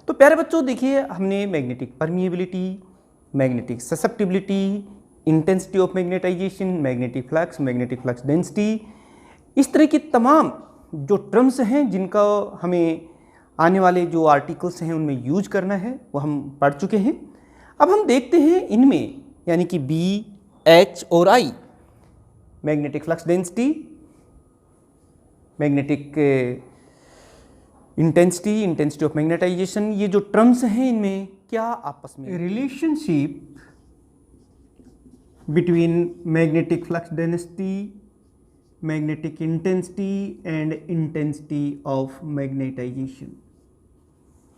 तो प्यारे बच्चों देखिए, हमने magnetic permeability, magnetic susceptibility, intensity of magnetisation, magnetic flux density, इस तरह की तमाम जो टर्म्स हैं जिनका हमें आने वाले जो आर्टिकल्स हैं उनमें यूज करना है वो हम पढ़ चुके हैं। अब हम देखते हैं इनमें यानी कि बी, एच और I, magnetic flux density, magnetic intensity of magnetization, ये जो टर्म्स हैं इनमें क्या आपस में relationship between magnetic flux density, magnetic intensity and intensity of magnetization.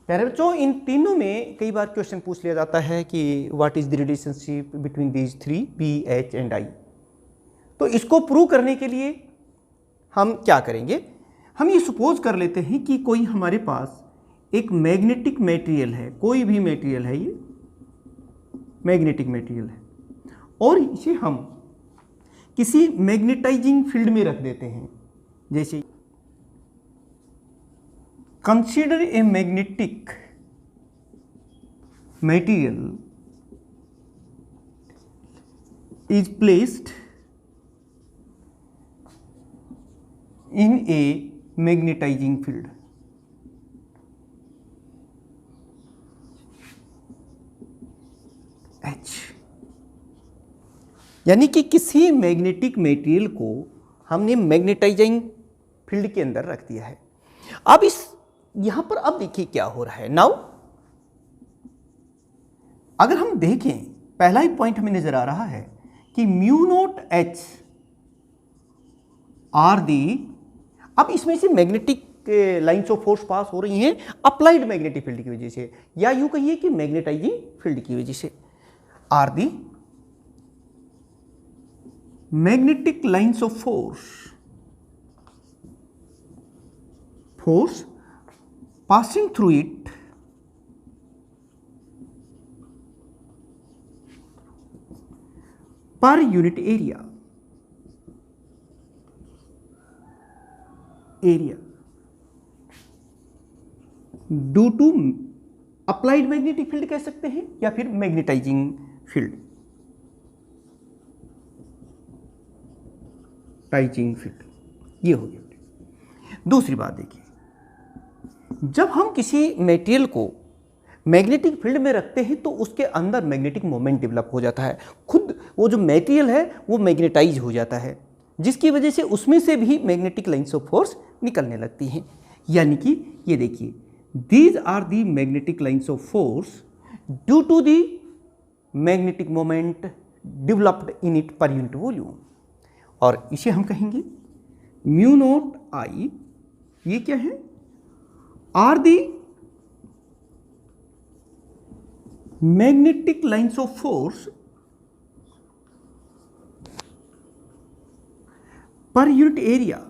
प्यारे बच्चों, इन तीनों में कई बार क्वेश्चन पूछ लिया जाता है कि what is the relationship between these three, B, H and I. तो इसको प्रूव करने के लिए हम क्या करेंगे, हम ये सपोज कर लेते हैं कि कोई हमारे पास एक मैग्नेटिक मटेरियल है, कोई भी मटेरियल है, ये मैग्नेटिक मटेरियल है और इसे हम किसी मैग्नेटाइजिंग फील्ड में रख देते हैं। जैसे consider a magnetic material is placed in a magnetising field. H, यानी कि किसी मैग्नेटिक मटेरियल को हमने मैग्नेटाइजिंग फील्ड के अंदर रख दिया है। अब इस यहां पर अब देखिए क्या हो रहा है। नाउ अगर हम देखें, पहला ही पॉइंट हमें नजर आ रहा है कि mu naught H are the, अब इसमें से magnetic lines of force pass हो रही हैं अप्लाइड मैग्नेटिक फील्ड की वजह से, या यूं कहिए कि मैग्नेटाइजिंग फील्ड की वजह से। Are the magnetic lines of force passing through it per unit area due to applied magnetic field कह सकते हैं या फिर मैग्नेटाइजिंग फील्ड, ये हो गया। दूसरी बात देखिए, जब हम किसी मटेरियल को मैग्नेटिक फील्ड में रखते हैं तो उसके अंदर मैग्नेटिक मोमेंट डेवलप हो जाता है, खुद वो जो मटेरियल है वो मैग्नेटाइज हो जाता है, जिसकी वजह से उसमें से भी मैग्नेटिक लाइंस ऑफ फोर्स निकलने लगती हैं। यानी कि ये देखिए, these are the magnetic lines of force due to the magnetic moment developed in it per unit volume, और इसे हम कहेंगे म्यू नॉट आई। ये क्या है, are the magnetic lines of force per unit area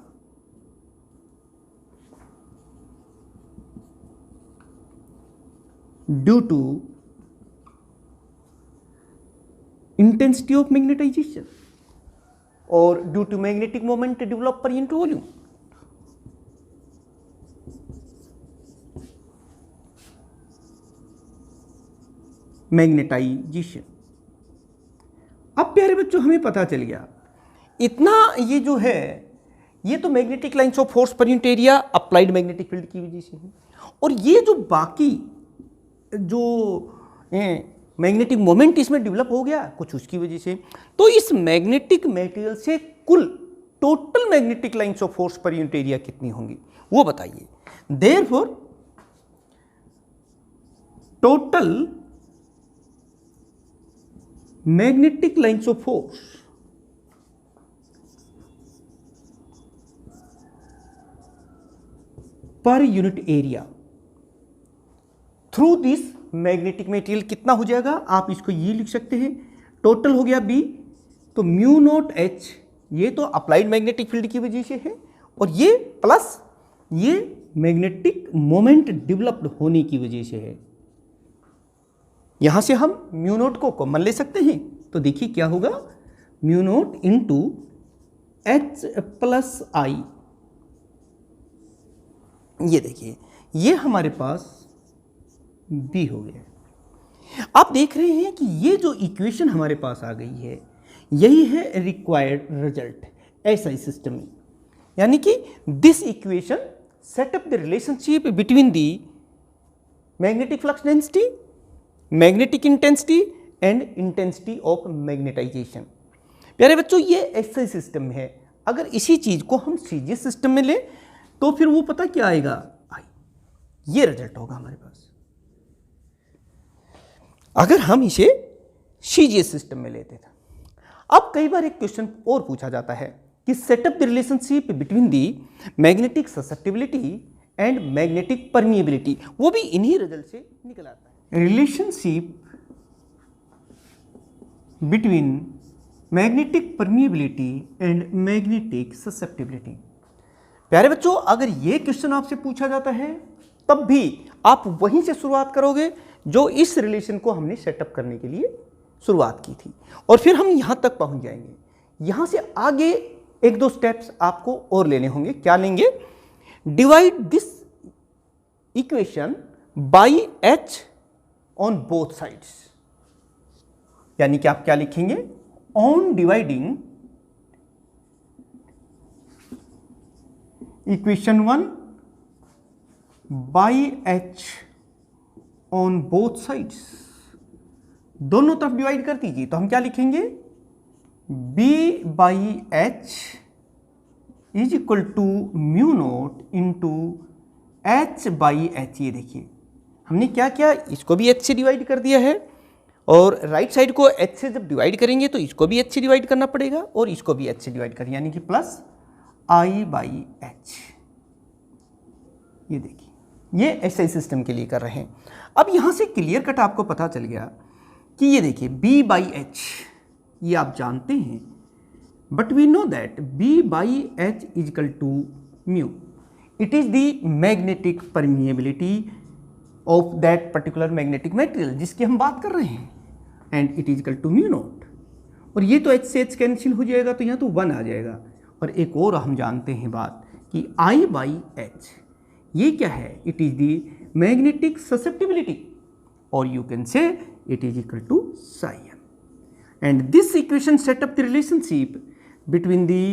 due to intensity of magnetization और due to magnetic moment develop per unit volume. Magnetization. अब प्यारे बच्चों, हमें पता चल गया इतना, ये जो है ये तो magnetic lines of force per unit area applied magnetic field की वजह से है, और ये जो बाकी जो मैग्नेटिक मोमेंट इसमें डेवलप हो गया कुछ उसकी वजह से। तो इस मैग्नेटिक मटेरियल से कुल total magnetic lines of force per unit area कितनी होंगी वो बताइए। Therefore total magnetic lines of force per unit area through this magnetic material कितना हो जाएगा, आप इसको ये लिख सकते हैं, टोटल हो गया बी, तो म्यू नॉट एच, ये तो अप्लाइड मैग्नेटिक फील्ड की वजह से है, और ये प्लस ये मैग्नेटिक मोमेंट डेवलप्ड होने की वजह से है। यहां से हम म्यू नोट को कॉमन ले सकते हैं, तो देखिए क्या होगा, mu naught into H plus I. ये देखिए, ये हमारे पास बी हो गया। आप देख रहे हैं कि ये जो इक्वेशन हमारे पास आ गई है यही है रिक्वायर्ड रिजल्ट एसआई सिस्टम में, यानी कि this equation set up the relationship between the magnetic flux density, magnetic intensity and intensity of magnetization. प्यारे बच्चों, ये एसआई सिस्टम है। अगर इसी चीज को हम सीजीएस सिस्टम में ले तो फिर वो पता क्या आएगा, ये रिजल्ट होगा हमारे पास। अगर हम इसे सीजीएस सिस्टम में लेते थे। अब कई बार एक क्वेश्चन और पूछा जाता है कि setup the relationship between the magnetic susceptibility and magnetic permeability, वो भी इन्हीं रिजल्ट से निकल आता है। Relationship between magnetic permeability and magnetic susceptibility. प्यारे बच्चों, अगर ये क्वेश्चन आपसे पूछा जाता है तब भी आप वहीं से शुरुआत करोगे जो इस रिलेशन को हमने सेटअप करने के लिए शुरुआत की थी, और फिर हम यहां तक पहुंच जाएंगे। यहां से आगे एक दो स्टेप्स आपको और लेने होंगे। क्या लेंगे? Divide this equation by H on both sides, यानी कि आप क्या लिखेंगे? On dividing equation 1 by H on both sides, दोनों तरफ डिवाइड कर दीजिए। तो हम क्या लिखेंगे? B by H is equal to mu naught into H by H. ये देखिए हमने क्या किया, इसको भी एच से डिवाइड कर दिया है, और राइट साइड को एच से जब डिवाइड करेंगे तो इसको भी एच से डिवाइड करना पड़ेगा और इसको भी एच से डिवाइड करेंगे, यानी कि प्लस आई बाई एच। ये देखिए, ये एसआई सिस्टम के लिए कर रहे हैं। अब यहां से क्लियर कट आपको पता चल गया कि ये देखिए B बाई एच, ये आप जानते हैं, but we know that B by H is equal to mu. It is the magnetic permeability of that particular magnetic material जिसकी हम बात कर रहे हैं, and it is equal to mu naught. और ये तो एच से एच कैंसिल हो जाएगा तो यहाँ तो 1 आ जाएगा। और एक और हम जानते हैं बात कि I बाई एच ये क्या है? It is the magnetic susceptibility, और you can say it is equal to psi m, and this equation set up the relationship between the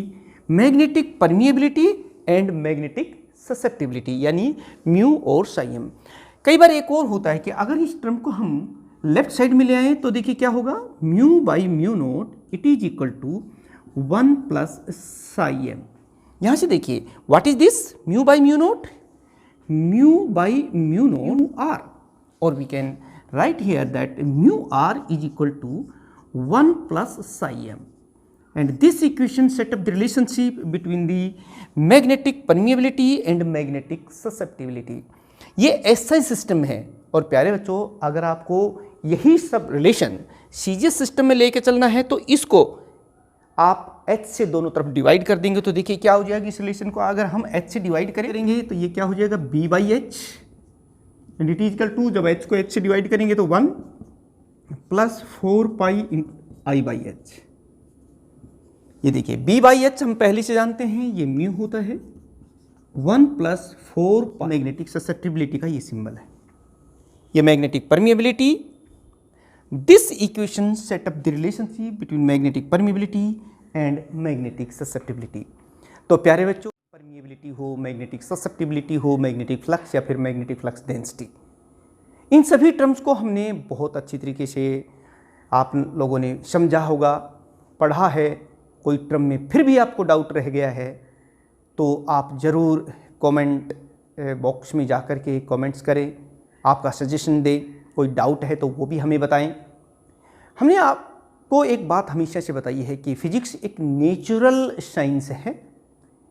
magnetic permeability and magnetic susceptibility, यानी mu और psi m। कई बार एक और होता है कि अगर इस टर्म को हम लेफ्ट साइड में ले आए तो देखिए क्या होगा, mu by mu naught it is equal to 1 plus psi m। यहां से देखिए what is this, mu by mu naught, mu by mu naught r, और we can write here that mu r is equal to 1 plus psi m, and this equation set up the relationship between the magnetic permeability and magnetic susceptibility। ये SI system है। और प्यारे बच्चों, अगर आपको यही सब रिलेशन सीजीएस सिस्टम में लेके चलना है तो इसको आप H से दोनों तरफ डिवाइड कर देंगे तो देखिए क्या हो जाएगा इस रिलेशन को। अगर हम H से डिवाइड करेंगे तो ये क्या हो जाएगा, B by H, and it is equal to, जब h को h से डिवाइड करेंगे तो 1 plus 4 pi I by H. ये देखिए B बाई एच हम पहले से जानते हैं, ये म्यू होता है, 1 प्लस 4 मैग्नेटिक ससेप्टिबिलिटी का ये सिंबल है, ये magnetic permeability. This equation set up the relationship between magnetic permeability and magnetic susceptibility. तो प्यारे बच्चों, परमिएबिलिटी हो, मैग्नेटिक ससेप्टिबिलिटी हो, मैग्नेटिक फ्लक्स या फिर मैग्नेटिक फ्लक्स डेंसिटी, इन सभी टर्म्स को हमने बहुत अच्छी तरीके से आप लोगों ने समझा होगा, पढ़ा है। कोई टर्म में फिर भी आपको डाउट रह गया है तो आप ज़रूर कमेंट बॉक्स में जा कर के कमेंट्स करें, आपका सजेशन दें। कोई डाउट है तो वो भी हमें बताएं। हमने आपको एक बात हमेशा से बताई है कि फिजिक्स एक नेचुरल साइंस है।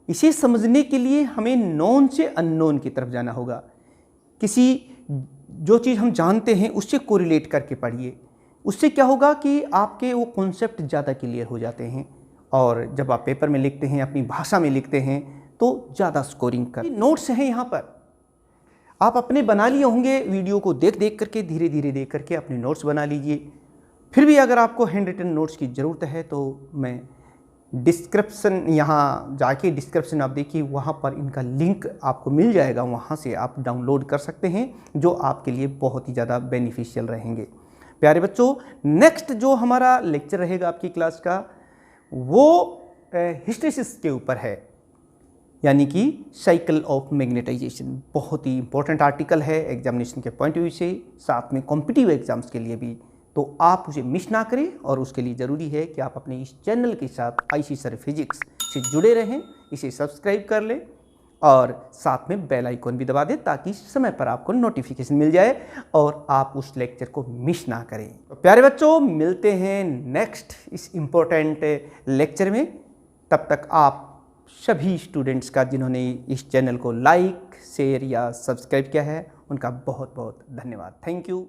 इसे समझने के लिए हमें नॉन से अननोन की तरफ जाना होगा। किसी जो चीज़ हम जानते हैं उससे कोरिलेट करके पढ़िए, उससे क्या होगा कि आपके वो कॉन्सेप्ट ज़्यादा क्लियर हो जाते हैं, और जब आप पेपर में लिखते हैं, अपनी भाषा में लिखते हैं तो ज़्यादा स्कोरिंग कर। नोट्स हैं यहाँ पर, आप अपने बना लिए होंगे, वीडियो को देख देख करके, धीरे धीरे देख करके अपने नोट्स बना लीजिए। फिर भी अगर आपको हैंड रिटन नोट्स की ज़रूरत है तो मैं डिस्क्रिप्शन, यहाँ जाके डिस्क्रिप्शन आप देखिए, वहाँ पर इनका लिंक आपको मिल जाएगा, वहाँ से आप डाउनलोड कर सकते हैं, जो आपके लिए बहुत ही ज़्यादा बेनिफिशियल रहेंगे। प्यारे बच्चों, नेक्स्ट जो हमारा लेक्चर रहेगा आपकी क्लास का, वो हिस्टैरिसीस के ऊपर है, यानी कि साइकिल ऑफ मैग्नेटाइजेशन। बहुत ही इंपॉर्टेंट आर्टिकल है एग्जामिनेशन के पॉइंट ऑफ व्यू से, साथ में कॉम्पिटिटिव एग्जाम्स के लिए भी, तो आप उसे मिस ना करें। और उसके लिए ज़रूरी है कि आप अपने इस चैनल के साथ आईसी सर फिजिक्स से जुड़े रहें, इसे सब्सक्राइब कर लें और साथ में बेल आइकन भी दबा दें, ताकि समय पर आपको नोटिफिकेशन मिल जाए और आप उस लेक्चर को मिस ना करें। तो प्यारे बच्चों, मिलते हैं नेक्स्ट इस इम्पोर्टेंट लेक्चर में। तब तक आप सभी स्टूडेंट्स का जिन्होंने इस चैनल को लाइक, शेयर या सब्सक्राइब किया है, उनका बहुत बहुत धन्यवाद। Thank you.